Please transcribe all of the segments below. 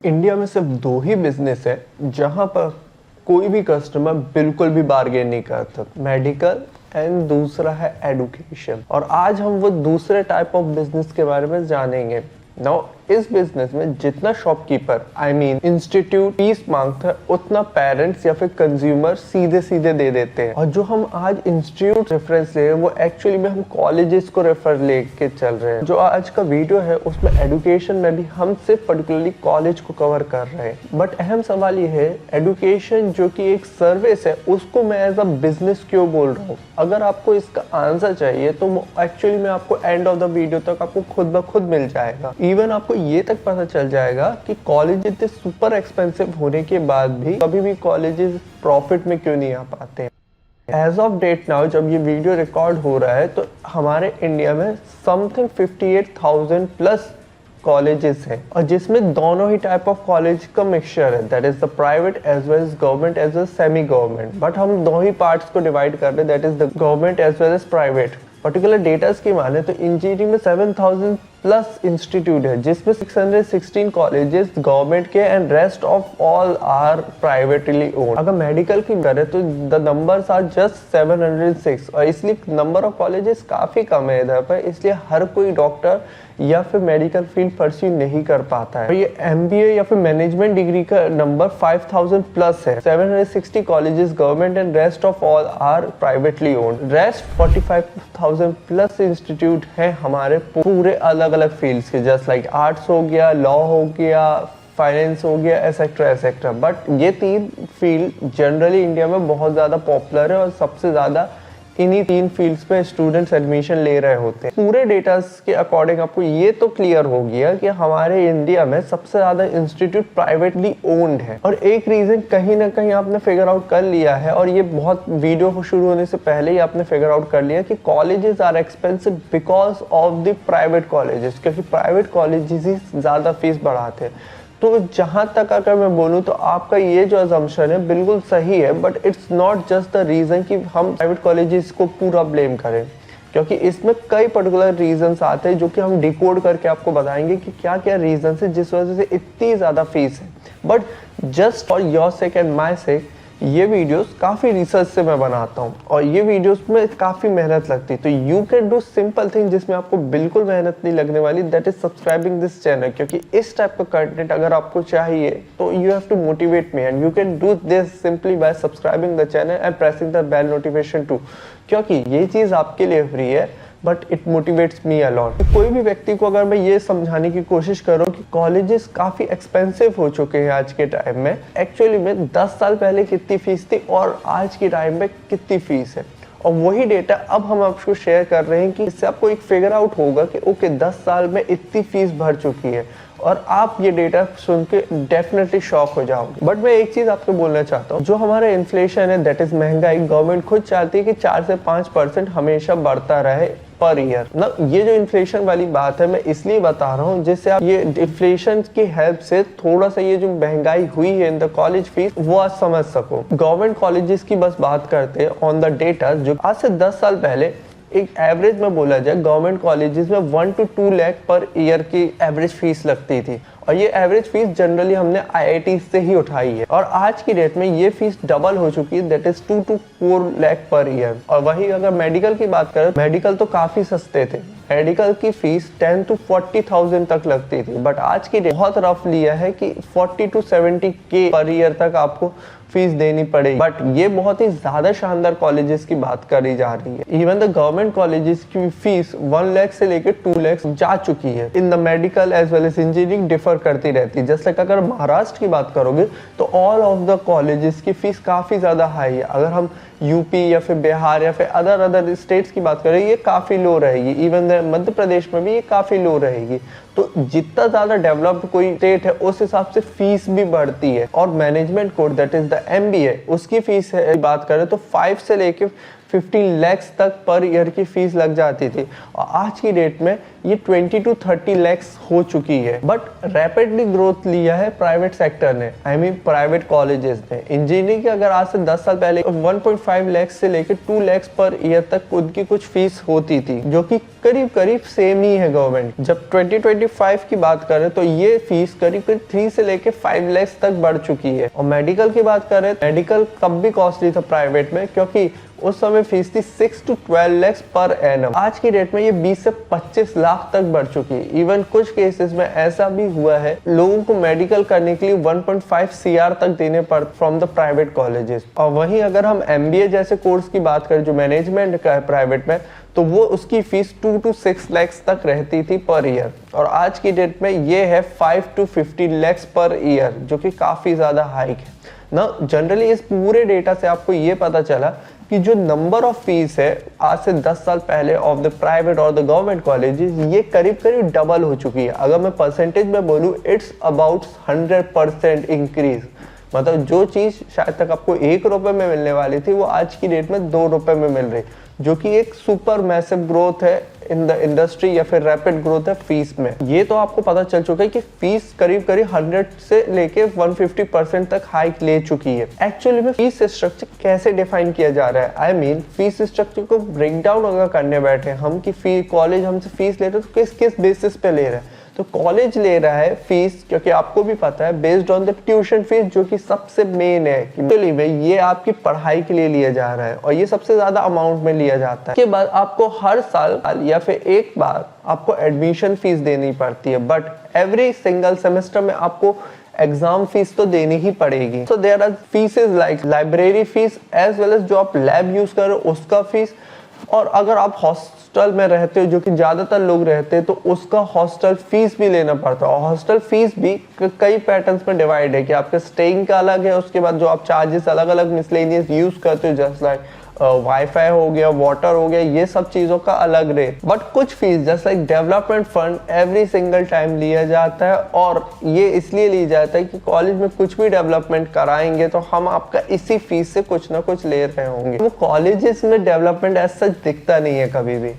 India में सिर्फ दो ही बिजनेस है जहां पर कोई भी कस्टमर बिल्कुल भी बार्गेन नहीं करता, मेडिकल एंड दूसरा है एडुकेशन। और आज हम वो दूसरे टाइप ऑफ बिजनेस के बारे में जानेंगे। नाउ इस बिजनेस में जितना शॉपकीपर इंस्टीट्यूट फीस मांगता है उतना पेरेंट्स या फिर कंज्यूमर सीधे सीधे दे देते हैं। और जो हम आज इंस्टीट्यूट रेफरेंस ले रहे हैं वो एक्चुअली में हम कॉलेजेस को रेफर लेके चल रहे हैं। जो आज का वीडियो है उसमें एडुकेशन में भी हम सिर्फ पर्टिकुलरली कॉलेज को कवर कर रहे हैं। बट अहम सवाल ये है, एडुकेशन जो कि एक सर्विस है उसको मैं एज अ बिजनेस क्यों बोल रहा हूँ? अगर आपको इसका आंसर चाहिए तो एक्चुअली में आपको एंड ऑफ द वीडियो तक आपको खुद ब खुद मिल जाएगा। इवन आपको ये तक पता चल जाएगा कि कॉलेज इतने सुपर एक्सपेंसिव होने के बाद भी कभी भी कॉलेजेस प्रॉफिट में क्यों नहीं आ पाते। एज ऑफ डेट नाउ जब ये वीडियो रिकॉर्ड हो रहा है तो हमारे इंडिया में समथिंग 58,000 प्लस कॉलेजेस हैं, और जिसमें दोनों ही टाइप ऑफ कॉलेज का मिक्सचर है, that is the private as well as government as well semi government. But हम दो ही पार्ट्स को डिवाइड कर रहे हैं, that is the government as well as private. Particular data की माने तो इंजीनियरिंग में 7,000 प्लस इंस्टीट्यूट है, जिसमें 616 कॉलेजेस गवर्नमेंट के and rest of all are privately owned. अगर मेडिकल की करें तो द नंबर्स आर जस्ट 706, और इसलिए नंबर ऑफ कॉलेजेस काफी कम है इधर पर, इसलिए हर कोई डॉक्टर या फिर मेडिकल फील्ड परस्यू नहीं कर पाता है। और ये एमबीए या फिर मैनेजमेंट डिग्री का नंबर 5,000 प्लस है। 760 colleges government and rest of all are privately owned. Rest 45,000 plus institute है हमारे पूरे अलग अलग फील्ड्स के, जस्ट लाइक आर्ट्स हो गया, लॉ हो गया, फाइनेंस हो गया, एसेट्रा एसेट्रा। बट ये तीन फील्ड जनरली इंडिया में बहुत ज़्यादा पॉपुलर है और सबसे ज़्यादा इन्हीं तीन फील्ड्स पे स्टूडेंट्स एडमिशन ले रहे होते हैं। पूरे डेटा के अकॉर्डिंग आपको ये तो क्लियर हो गया कि हमारे इंडिया में सबसे ज़्यादा इंस्टीट्यूट प्राइवेटली ओन्ड है। और एक रीज़न कहीं ना कहीं आपने फिगर आउट कर लिया है, और ये बहुत वीडियो शुरू होने से पहले ही आपने फिगर आउट कर लिया कि colleges are expensive because of the private colleges, क्योंकि प्राइवेट कॉलेजेस ही ज़्यादा फीस बढ़ाते हैं। तो जहां तक अगर मैं बोलूं तो आपका ये जो अजम्पशन है बिल्कुल सही है, but it's not just the reason कि हम प्राइवेट कॉलेजेस को पूरा ब्लेम करें, क्योंकि इसमें कई पर्टिकुलर रीजंस आते हैं जो कि हम डिकोड करके आपको बताएंगे कि क्या क्या रीजंस है जिस वजह से इतनी ज़्यादा फीस है। But just for your sake and my sake ये वीडियोस काफ़ी रिसर्च से मैं बनाता हूँ, और ये वीडियोस में काफ़ी मेहनत लगती है। तो you can do simple thing जिसमें आपको बिल्कुल मेहनत नहीं लगने वाली, that is subscribing this channel. क्योंकि इस टाइप का कंटेंट अगर आपको चाहिए तो you have to motivate me, and you can do this simply by subscribing the channel and pressing the bell notification too. क्योंकि ये चीज़ आपके लिए फ्री है but it motivates me a lot. कोई भी व्यक्ति को अगर मैं ये समझाने की कोशिश करूं कि कॉलेजेस काफ़ी एक्सपेंसिव हो चुके हैं आज के टाइम में, एक्चुअली में 10 साल पहले कितनी फीस थी और आज के टाइम में कितनी फीस है, और वही डेटा अब हम आपको शेयर कर रहे हैं कि इससे आपको एक फिगर आउट होगा कि ओके 10 साल में इतनी फीस भर चुकी है, और आप ये डेटा सुन के डेफिनेटली शॉक हो जाओगे। बट मैं एक चीज़ आपको बोलना चाहता हूँ, जो हमारा इन्फ्लेशन है दैट इज महंगाई, गवर्नमेंट खुद चाहती है कि 4 से 5% हमेशा बढ़ता रहे पर ईयर ना। ये जो इन्फ्लेशन वाली बात है मैं इसलिए बता रहा हूँ जिससे आप ये इन्फ्लेशन की हेल्प से थोड़ा सा ये जो महंगाई हुई है इन द कॉलेज फीस वो आज समझ सको। गवर्नमेंट कॉलेजेस की बस बात करते हैं ऑन द डेटा, जो आज से 10 साल पहले एक एवरेज में बोला जाए गवर्नमेंट कॉलेजेस में 1 to 2 लाख पर ईयर की एवरेज फीस लगती थी, और ये एवरेज फीस जनरली हमने आईआईटी से ही उठाई है। और आज की डेट में ये फीस डबल हो चुकी है, that is 2 to 4 lakh per year. और वही अगर मेडिकल की बात करें, मेडिकल तो काफ़ी सस्ते थे, मेडिकल की फीस 10 to 40,000 तक लगती थी, बट आज की डेट बहुत रफ लिया है कि 40 to 70K पर ईयर तक आपको फीस देनी पड़ेगी। बट ये बहुत ही ज्यादा शानदार कॉलेजेस की बात करी जा रही है। इवन द गवर्नमेंट कॉलेजेस की फीस 1 लाख से लेकर 2 लाख जा चुकी है। In the medical as well as engineering differ करती रहती है। जस्ट लाइक अगर महाराष्ट्र की बात करोगे तो ऑल ऑफ द कॉलेजेस की फीस काफी ज्यादा हाई है। अगर हम यूपी या फिर बिहार या फिर अदर स्टेट्स की बात करें ये काफ़ी लो रहेगी। इवन मध्य प्रदेश में भी ये काफ़ी लो रहेगी। तो जितना ज़्यादा डेवलप्ड कोई स्टेट है उस हिसाब से फीस भी बढ़ती है। और management code that is the MBA, उसकी फीस है बात करें तो 5 से लेके 15 lakhs तक पर ईयर की फीस लग जाती थी, और आज की डेट में ये 20 to 30 lakhs हो चुकी है। बट रैपिडली ग्रोथ लिया है प्राइवेट सेक्टर ने, प्राइवेट कॉलेजेस ने। इंजीनियरिंग की अगर आज से 10 साल पहले 1.5 lakhs से लेकर 2 lakhs पर ईयर तक उनकी कुछ फीस होती थी, जो कि करीब करीब सेम ही है गवर्नमेंट। जब 2020 2025 की बात करें तो ये फीस करीब करीब 3 से लेके 5 लाख तक बढ़ चुकी है। और मेडिकल की बात करें, मेडिकल तब भी कॉस्टली था प्राइवेट में, क्योंकि उस समय फीस थी 6 to 12 लाख पर एनम। आज की डेट में ये 20 से 25 लाख तक बढ़ चुकी है। इवन कुछ केसेस में ऐसा भी हुआ है लोगों को मेडिकल करने के लिए 1.5 CR तक देने पड़ते फ्रॉम द प्राइवेट कॉलेजेस। और वहीं अगर हम MBA जैसे कोर्स की बात करें जो मैनेजमेंट का है प्राइवेट में, तो वो उसकी फीस 2 to 6 लाख तक रहती थी पर ईयर, और आज की डेट में ये है 5 to 50 लाख पर ईयर, जो कि काफी ज्यादा हाइक है ना। जनरली इस पूरे डेटा से आपको ये पता चला कि जो नंबर ऑफ फीस है आज से 10 साल पहले ऑफ द प्राइवेट और द गवर्नमेंट कॉलेजेस, ये करीब करीब डबल हो चुकी है। अगर मैं परसेंटेज में बोलूँ, इट्स अबाउट 100% इंक्रीज। मतलब जो चीज शायद तक आपको 1 रुपए में मिलने वाली थी, वो आज की डेट में 2 रुपए में मिल रही, जो कि एक सुपर मैसिव ग्रोथ है इन द इंडस्ट्री, या फिर रैपिड ग्रोथ है फीस में। ये तो आपको पता चल चुका है कि फीस करीब करीब 100 से लेके 150% तक हाइक ले चुकी है। एक्चुअली में फीस स्ट्रक्चर कैसे डिफाइन किया जा रहा है, आई मीन फीस स्ट्रक्चर को ब्रेक डाउन अगर करने बैठे हम कि कॉलेज हमसे फीस ले रहे तो किस किस बेसिस पे ले रहे हैं। तो कॉलेज ले रहा है फीस, क्योंकि आपको भी पता है, based on the tuition fees, जो कि सबसे मेन है कि ये आपकी पढ़ाई के लिए लिया जा रहा है और ये सबसे ज्यादा अमाउंट में लिया जाता है। के बाद आपको हर साल या फिर एक बार आपको एडमिशन फीस देनी पड़ती है, बट एवरी सिंगल सेमेस्टर में आपको एग्जाम फीस तो देनी ही पड़ेगी। So there are fees like library fees as well as जो आप लैब यूज करो उसका फीस, और अगर आप हॉस्टल में रहते हो, जो कि ज्यादातर लोग रहते हैं, तो उसका हॉस्टल फीस भी लेना पड़ता है। और हॉस्टल फीस भी कई पैटर्न्स में डिवाइड है कि आपके स्टेइंग का अलग है, उसके बाद जो आप चार्जेस अलग अलग मिसलेनियस यूज करते हो, जस्ट लाइक वाईफाई हो गया, वाटर हो गया, ये सब चीजों का अलग रेट। बट कुछ fees just like development fund every single time लिया जाता है, और ये इसलिए लिया जाता है कि कॉलेज में कुछ भी डेवलपमेंट कराएंगे तो हम आपका इसी फीस से कुछ ना कुछ ले रहे होंगे। वो कॉलेजेस में डेवलपमेंट एज सच दिखता नहीं है कभी भी।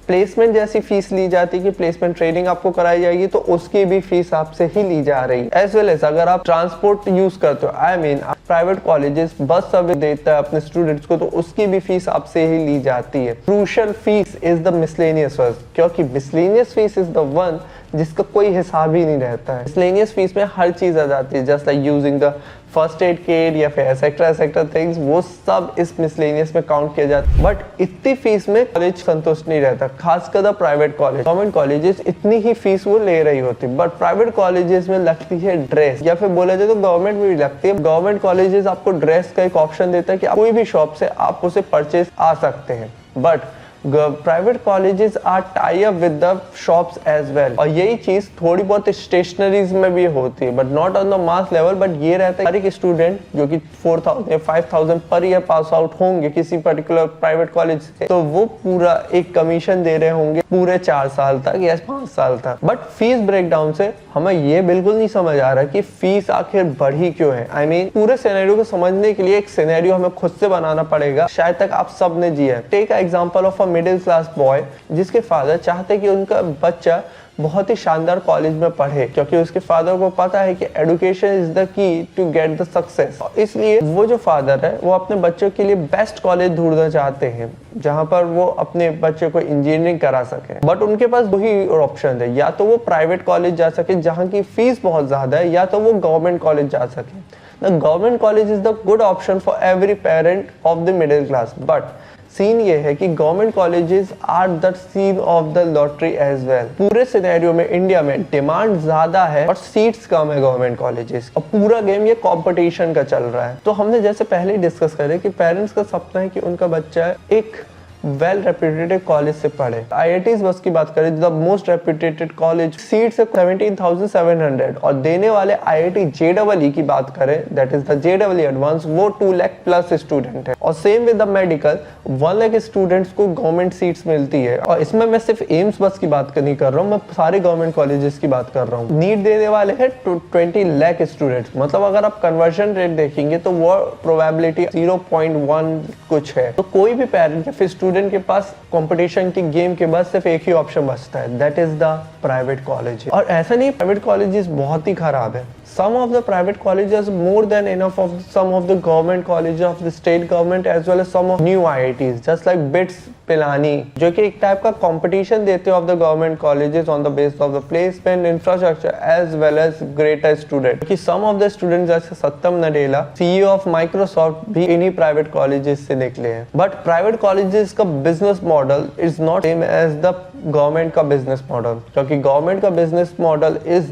प्लेसमेंट जैसी फीस ली जाती है कि प्लेसमेंट ट्रेनिंग आपको कराई जाएगी, तो उसकी भी फीस आपसे ही ली जा रही है। एज वेल एज अगर आप ट्रांसपोर्ट यूज करते हो, I mean private colleges bus service देता है अपने स्टूडेंट्स को, तो उसकी भी फीस आपसे ही ली जाती है। Crucial fees is the miscellaneous fees, क्योंकि miscellaneous fees is the one जिसका कोई हिसाब ही नहीं रहता है। मिसलेनियस फीस में हर चीज आ जाती है, just like using the first aid kit या फिर एक्सेट्रा थिंग्स, वो सब इस मिसलेनियस में काउंट किया जाता है। बट इतनी फीस में कॉलेज संतुष्ट नहीं रहता, खासकर the private college. Government colleges इतनी ही फीस वो ले रही होती, बट प्राइवेट कॉलेजेस में लगती है ड्रेस, या फिर बोला जाए तो गवर्नमेंट में भी लगती है। गवर्नमेंट कॉलेजेस आपको ड्रेस का एक ऑप्शन देता है कि कोई भी शॉप से आप उसे परचेज आ सकते हैं, but private colleges are tie up with the shops as well. और यही चीज थोड़ी बहुत स्टेशनरीज में भी होती है, but not on the mass level. But ये रहता है हर एक स्टूडेंट जो कि 4,000 या 5,000 पर ईयर पास आउट होंगे किसी पर्टिकुलर प्राइवेट कॉलेज से, तो वो पूरा एक कमीशन दे रहे होंगे पूरे 4 साल तक या 5 साल तक। बट फीस ब्रेकडाउन से हमें ये बिल्कुल नहीं समझ आ रहा कि फीस आखिर बढ़ी क्यों है। आई मीन पूरे सिनेरियो को समझने के लिए एक सिनेरियो हमें खुद से बनाना पड़ेगा, शायद तक आप सब ने जिया। Take a example of a middle class boy, जिसके फादर चाहते कि उनका बच्चा बहुत ही शानदार कॉलेज में पढ़े, क्योंकि उसके फादर को पता है कि education is the key to get the success. इसलिए वो जो फादर है वो अपने बच्चों के लिए बेस्ट कॉलेज ढूंढना चाहते हैं, जहां पर वो अपने बच्चे को इंजीनियरिंग करा सके। बट उनके पास दो ही ऑप्शन है, या तो वो प्राइवेट कॉलेज जा सके जहाँ की फीस बहुत ज्यादा है, या तो वो गवर्नमेंट कॉलेज जा सके। The government college is the good option for every parent of the middle class, but scene ये है कि government colleges are the scene of the lottery as well. पूरे सिनेरियो में इंडिया में डिमांड ज्यादा है और सीट्स कम है गवर्नमेंट कॉलेजेस, और पूरा गेम ये कंपटीशन का चल रहा है। तो हमने जैसे पहले ही डिस्कस करे कि पेरेंट्स का सपना है कि उनका बच्चा एक वेल रेप्यूटेड कॉलेज से पढ़े। IITs बस की बात करें, the most reputed college, seats है 17,700, और देने वाले IIT JEE की बात करें, that is the JEE advance, वो 2 लाख प्लस स्टूडेंट है। और same with the medical, 1 lakh students को गवर्नमेंट सीट्स मिलती है। और इसमें मैं सिर्फ एम्स बस की बात नहीं कर रहा हूँ, मैं सारे गवर्नमेंट कॉलेजेस की बात कर रहा हूँ। नीट देने वाले हैं 20 लाख स्टूडेंट्स, मतलब अगर आप कन्वर्जन रेट देखेंगे तो वो प्रोबेबिलिटी 0.1 कुछ है। तो कोई भी पेरेंट या फिर स्टूडेंट के पास कंपटीशन की गेम के बाद सिर्फ एक ही ऑप्शन बचता है, that is the private college. और ऐसा नहीं प्राइवेट कॉलेजेस बहुत ही खराब है, some of the private colleges more than enough of some of the government colleges of the state government as well as some of new IITs just like BITS Pilani, जो कि एक type का competition देते हो of the government colleges on the base of the placement infrastructure as well as greater student, कि some of the student जैसे Satyam Nadella CEO of Microsoft भी इन्हीं प्राइवेट कॉलेजेस से निकले हैं। बट प्राइवेट कॉलेजेस का business model is not same as the government का business model, क्योंकि गवर्नमेंट का business model is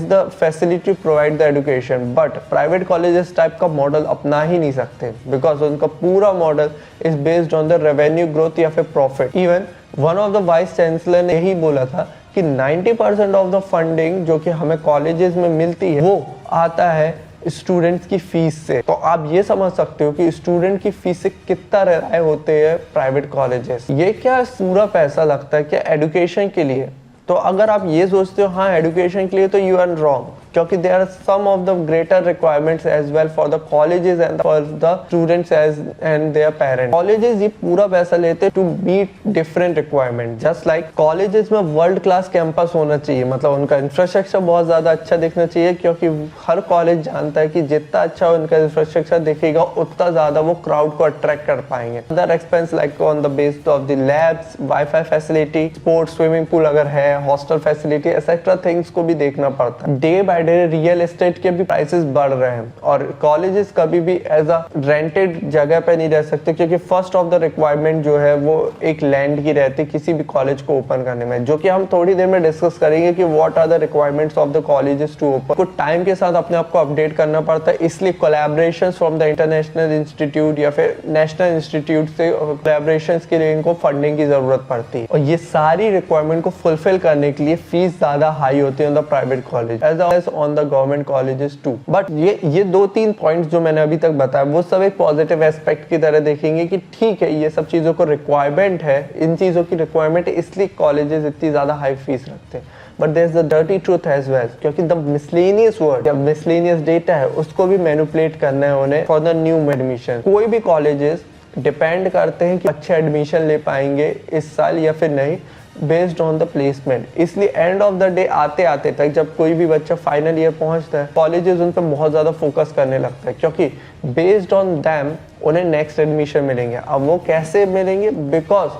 the facility provide the education, but private colleges type का मॉडल अपना ही नहीं सकते बिकॉज उनका पूरा model is based on the revenue growth या फिर profit. Even one of the vice chancellor ने यही बोला था कि 90% ऑफ द फंडिंग जो कि हमें कॉलेजेस में मिलती है वो आता है स्टूडेंट्स की फीस से। तो आप ये समझ सकते हो कि स्टूडेंट की फीस से कितना रिलाय होते हैं प्राइवेट कॉलेजेस। ये क्या पूरा पैसा लगता है क्या एजुकेशन के लिए? तो अगर आप ये सोचते हो हाँ एजुकेशन के लिए, तो यू आर रॉन्ग, क्योंकि there are some of the greater requirements as well for the colleges and for the students as and their parents. Colleges ये पूरा पैसा लेते to meet different requirement. Just like colleges में world class campus होना चाहिए, मतलब उनका infrastructure बहुत ज्यादा अच्छा दिखना चाहिए, क्योंकि हर कॉलेज जानता है कि जितना अच्छा उनका इंफ्रास्ट्रक्चर दिखेगा उतना ज्यादा वो क्राउड को अट्रैक्ट कर पाएंगे। Other expense like on the based of the labs, wifi facility, sports, swimming pool अगर है, हॉस्टल फैसिलिटी, एक्सेट्रा थिंग्स को भी देखना पड़ता है। Day by day real estate के भी प्राइसेस बढ़ रहे हैं और कॉलेजेस कभी भी एज अ रेंटेड जगह पे नहीं रह सकते, क्योंकि फर्स्ट ऑफ द रिक्वायरमेंट जो है वो एक लैंड की रहती किसी भी कॉलेज को ओपन करने में, जो कि हम थोड़ी देर में डिस्कस करेंगे कि what are the requirements of the colleges to open. कुछ टाइम के साथ अपने आप को अपडेट करना पड़ता है, इसलिए collaborations from the international institute या फिर नेशनल इंस्टीट्यूट से कोलैबोरेशंस के लिए इनको फंडिंग की जरूरत पड़ती है। और ये सारी रिक्वायरमेंट को फुलफिल करने के लिए फीस ज्यादा हाई होती है on the private college as well as on the government colleges too. But ये 2-3 पॉइंट्स जो मैंने अभी तक बताया वो सब एक पॉजिटिव एस्पेक्ट की तरह देखेंगे कि ठीक है ये सब चीजों को रिक्वायरमेंट है, इन चीजों की रिक्वायरमेंट है, इसलिए कॉलेजेस इतनी ज्यादा हाई फीस रखते हैं। But there is the dirty truth as well, क्योंकि द मिसलेनियस वर्ड या मिसलेनियस डेटा है उसको भी मैनिपुलेट करना है उन्हें फॉर द न्यू एडमिशन। कोई भी कॉलेजेस डिपेंड करते हैं कि अच्छे एडमिशन ले पाएंगे इस साल या फिर नहीं बेस्ड ऑन द प्लेसमेंट। इसलिए एंड ऑफ द डे आते आते तक जब कोई भी बच्चा फाइनल ईयर पहुंचता है कॉलेजेस उन पर बहुत ज़्यादा फोकस करने लगता है, क्योंकि बेस्ड ऑन दैम उन्हें नेक्स्ट एडमिशन मिलेंगे। अब वो कैसे मिलेंगे? बिकॉज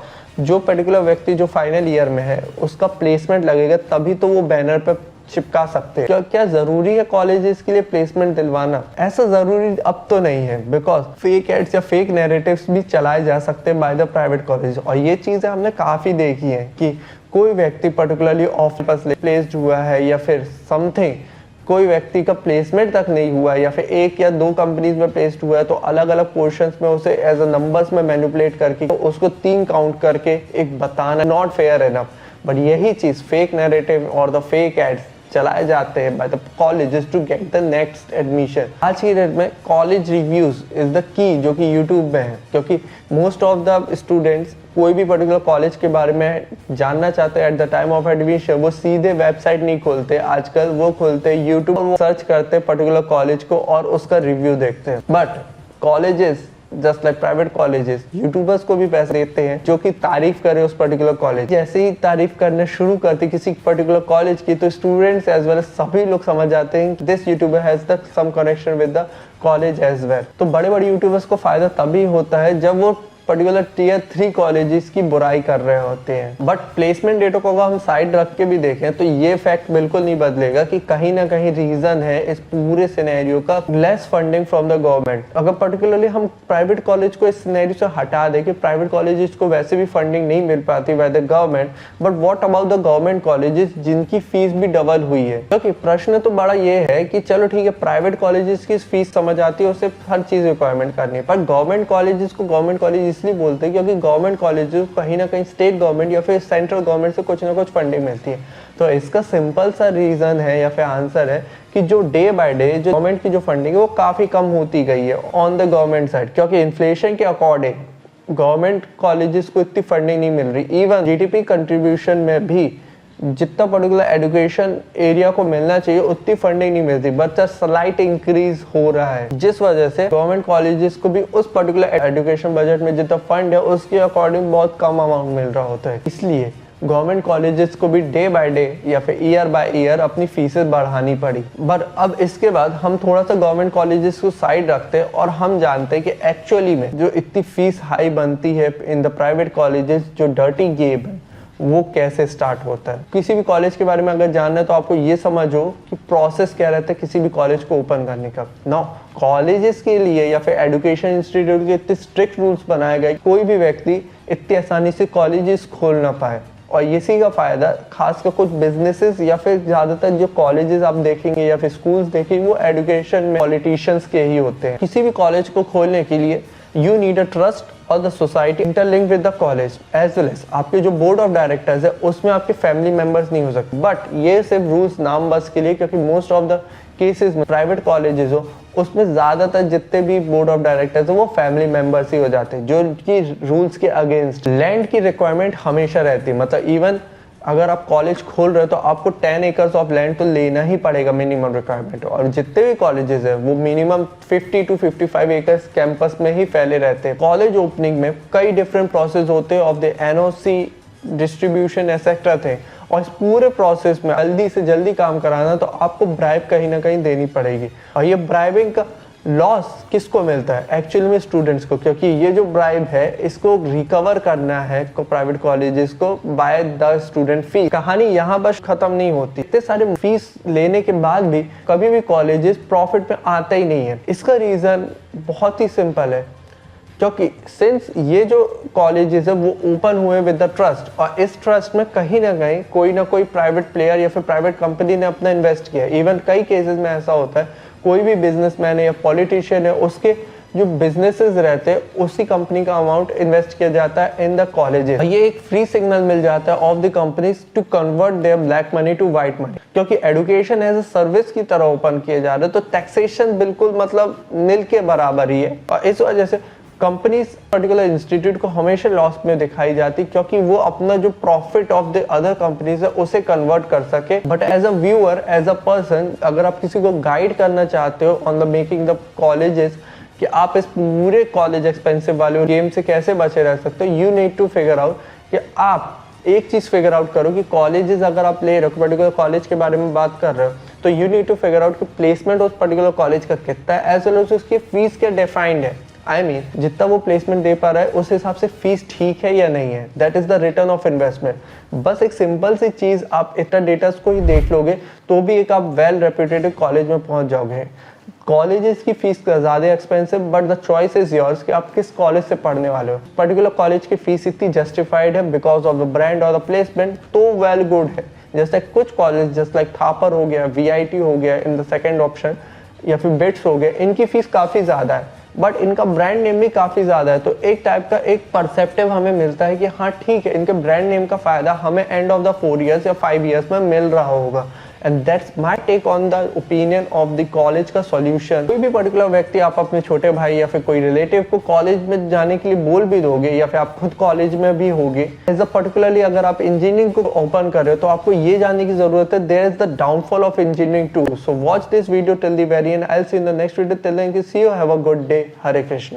जो पर्टिकुलर व्यक्ति जो फाइनल ईयर में है उसका प्लेसमेंट लगेगा, तभी तो वो बैनर पर चिपका सकते हैं। क्या जरूरी है कॉलेजेस के लिए प्लेसमेंट दिलवाना? ऐसा जरूरी अब तो नहीं है, बिकॉज फेक एड्स या फेक नैरेटिव्स भी चलाए जा सकते हैं बाय द प्राइवेट कॉलेज। और ये चीजें हमने काफी देखी है कि कोई व्यक्ति पर्टिकुलरली ऑफ प्लेस्ड हुआ है या फिर समथिंग, कोई व्यक्ति का प्लेसमेंट तक नहीं हुआ या फिर 1 या 2 कंपनीज में प्लेस्ड हुआ है, तो अलग अलग पोर्शंस में उसे एज अ नंबर्स में मैनिपुलेट करके तो उसको 3 काउंट करके एक बताना नॉट फेयर इनफ। बट यही चीज फेक नैरेटिव और द फेक एड्स चलाए जाते हैं by the colleges to get the next admission. आज की डेट में कॉलेज रिव्यूज इज द की जो कि यूट्यूब में है, क्योंकि मोस्ट ऑफ द स्टूडेंट्स कोई भी पर्टिकुलर कॉलेज के बारे में जानना चाहते हैं at the time of admission, वो सीधे वेबसाइट नहीं खोलते, आजकल वो खोलते हैं यूट्यूब, वो सर्च करते हैं पर्टिकुलर कॉलेज को और उसका रिव्यू देखते हैं। But colleges just like private colleges YouTubers को भी पैसे देते हैं जो कि तारीफ करे उस पर्टिकुलर कॉलेज। जैसे ही तारीफ करने शुरू करते किसी पर्टिकुलर कॉलेज की, तो स्टूडेंट्स एज वेल सभी लोग समझ जाते हैं this YouTuber has the some connection with the college as well. तो बड़े बड़े यूट्यूबर्स को फायदा तभी होता है जब वो पर्टिकुलर टियर 3 कॉलेजेस की बुराई कर रहे होते हैं। बट प्लेसमेंट डेटा को अगर हम साइड रख के भी देखें तो ये फैक्ट बिल्कुल नहीं बदलेगा कि कहीं ना कहीं रीजन है इस पूरे सिनेरियो का less funding from the government. अगर पर्टिकुलरली हम प्राइवेट कॉलेज को इस सिनेरियो से हटा दें कि प्राइवेट कॉलेजेस को वैसे भी फंडिंग नहीं मिल पाती by the government, but what about the government colleges जिनकी फीस भी डबल हुई है? क्योंकि प्रश्न तो बड़ा ये है कि चलो ठीक है प्राइवेट कॉलेजेस की फीस समझ आती है, उससे हर चीज रिक्वायरमेंट करनी है, पर गवर्नमेंट कॉलेजेस को गवर्नमेंट कॉलेज इसलिए बोलते हैं क्योंकि गवर्नमेंट कॉलेजेस कहीं ना कहीं स्टेट गवर्नमेंट या फिर सेंट्रल गवर्नमेंट से कुछ ना कुछ फंडिंग मिलती है। तो इसका सिंपल सा रीजन है या फिर आंसर है कि जो डे बाय डे जो गवर्नमेंट की जो फंडिंग है वो काफी कम होती गई है ऑन द गवर्नमेंट साइड, क्योंकि इन्फ्लेशन के अकॉर्डिंग गवर्नमेंट कॉलेजेस को इतनी फंडिंग नहीं मिल रही। इवन जीडीपी कंट्रीब्यूशन में भी जितना पर्टिकुलर एजुकेशन एरिया को मिलना चाहिए उतनी फंडिंग नहीं मिलती, बच्चा स्लाइट इंक्रीज हो रहा है, जिस वजह से गवर्नमेंट कॉलेजेस को भी उस पर्टिकुलर एजुकेशन बजट में जितना फंड है उसके अकॉर्डिंग बहुत कम अमाउंट मिल रहा होता है। इसलिए गवर्नमेंट कॉलेजेस को भी डे बाय डे या फिर ईयर बाय ईयर अपनी फीसेस बढ़ानी पड़ी। बट अब इसके बाद हम थोड़ा सा गवर्नमेंट कॉलेजेस को साइड रखते हैं और हम जानते हैं कि एक्चुअली में जो इतनी फीस हाई बनती है इन द प्राइवेट कॉलेजेस, जो डर्टी गेम है वो कैसे स्टार्ट होता है। किसी भी कॉलेज के बारे में अगर जानना है तो आपको ये समझो कि प्रोसेस क्या रहता है किसी भी कॉलेज को ओपन करने का। नाउ कॉलेजेस के लिए या फिर एजुकेशन इंस्टीट्यूट के इतने स्ट्रिक्ट रूल्स बनाए गए, कोई भी व्यक्ति इतनी आसानी से कॉलेजेस खोल ना पाए। और इसी का फायदा खासकर कुछ बिजनेसेस या फिर ज्यादातर जो कॉलेजेस आप देखेंगे या फिर स्कूल्स देखेंगे वो एजुकेशन में पॉलिटिशियंस के ही होते हैं। किसी भी कॉलेज को खोलने के लिए यू नीड अ ट्रस्ट और the society interlink with the college as well as आपके जो बोर्ड ऑफ डायरेक्टर्स है उसमें आपके फैमिली मेंबर्स नहीं हो सकते। बट ये सिर्फ रूल्स नाम बस के लिए, क्योंकि मोस्ट ऑफ द केसेस में प्राइवेट कॉलेजेस हो उसमें ज्यादातर जितने भी बोर्ड ऑफ डायरेक्टर्स है वो फैमिली मेंबर्स ही हो जाते हैं, जो कि रूल्स के अगेंस्ट। लैंड की रिक्वायरमेंट हमेशा रहती है, मतलब इवन अगर आप कॉलेज खोल रहे हो तो आपको 10 एकर्स ऑफ लैंड तो लेना ही पड़ेगा मिनिमम रिक्वायरमेंट। और जितने भी कॉलेजेस है वो मिनिमम 50 to 55 एकर्स कैंपस में ही फैले रहते हैं। कॉलेज ओपनिंग में कई डिफरेंट प्रोसेस होते हैं of the NOC distribution etcetera थे, और इस पूरे प्रोसेस में जल्दी से जल्दी काम कराना तो आपको ब्राइब कहीं ना कहीं देनी पड़ेगी। और ये ब्राइबिंग का लॉस किसको मिलता है? एक्चुअली में स्टूडेंट्स को, क्योंकि ये जो ब्राइब है इसको रिकवर करना है प्राइवेट कॉलेजेस को बाय द स्टूडेंट फी। कहानी यहाँ बस खत्म नहीं होती, इतने सारे फीस लेने के बाद भी कभी भी कॉलेजेस प्रॉफिट में आता ही नहीं है। इसका रीजन बहुत ही सिंपल है, क्योंकि सिंस ये जो कॉलेजेस है वो ओपन हुए विद द ट्रस्ट, और इस ट्रस्ट में कहीं ना कोई प्राइवेट प्लेयर या फिर प्राइवेट कंपनी ने अपना इन्वेस्ट किया। इवन कई केसेस में ऐसा होता है कोई भी बिजनेसमैन है या पॉलिटिशियन है उसके जो बिजनेसेस रहते हैं उसी कंपनी का अमाउंट इन्वेस्ट किया जाता है इन द कॉलेजेस। ये एक फ्री सिग्नल मिल जाता है of the companies to convert their black money to white money, क्योंकि एजुकेशन एज अ सर्विस की तरह ओपन किया जा रहा है तो टैक्सेशन बिल्कुल मतलब नील के बराबर ही है। और इस वजह से कंपनीज पर्टिकुलर इंस्टीट्यूट को हमेशा लॉस में दिखाई जाती, क्योंकि वो अपना जो profit of the other companies है उसे कन्वर्ट कर सके। But as a viewer, as a person, अगर आप किसी को गाइड करना चाहते हो on the making the colleges कि आप इस पूरे कॉलेज एक्सपेंसिव वाले गेम से कैसे बचे रह सकते हो, you need to figure out कि आप एक चीज फिगर आउट करो कि कॉलेजेस अगर आप ले रहे हो, पर्टिकुलर कॉलेज के बारे में बात कर रहे हो, तो you need to figure out कि प्लेसमेंट उस पर्टिकुलर कॉलेज का कितना है, एज वेल एज उसकी फीस क्या डिफाइंड है। I mean, जितना वो प्लेसमेंट दे पा रहा है उस हिसाब से फीस ठीक है या नहीं है। That is the return of investment. बस एक सिंपल सी चीज आप इतना डेटा को ही देख लोगे तो भी एक आप वेल रेप्यूटेड कॉलेज में पहुंच जाओगे। कॉलेजेस की फीस ज्यादा expensive, but the choice is yours कि आप किस कॉलेज से पढ़ने वाले हो। पर्टिकुलर कॉलेज की फीस इतनी जस्टिफाइड है बिकॉज ऑफ द ब्रांड और द प्लेसमेंट, तो वेल गुड है। जैसे कुछ कॉलेज जस्ट लाइक थापर हो गया, VIT हो गया इन द सेकेंड ऑप्शन, या फिर बिट्स हो गया, इनकी फीस काफी ज्यादा है बट इनका ब्रांड नेम भी काफी ज्यादा है। तो एक टाइप का एक परसेप्टिव हमें मिलता है कि हाँ ठीक है, इनके ब्रांड नेम का फायदा हमें एंड ऑफ द 4 years या 5 years में मिल रहा होगा। And that's my take on the opinion of the college का सॉल्यूशन। कोई भी पर्टिकुलर व्यक्ति, आप अपने छोटे भाई या फिर कोई रिलेटिव को कॉलेज में जाने के लिए बोल भी दोगे या फिर आप खुद कॉलेज में भी होगे, एज अ पर्टिकुलरली अगर आप इंजीनियरिंग को ओपन कर रहे हो तो आपको ये जानने की जरूरत है there is the downfall of engineering too. So watch this video till the very end, I will see in the next video. Till then, see you, have a good day. Hare Krishna.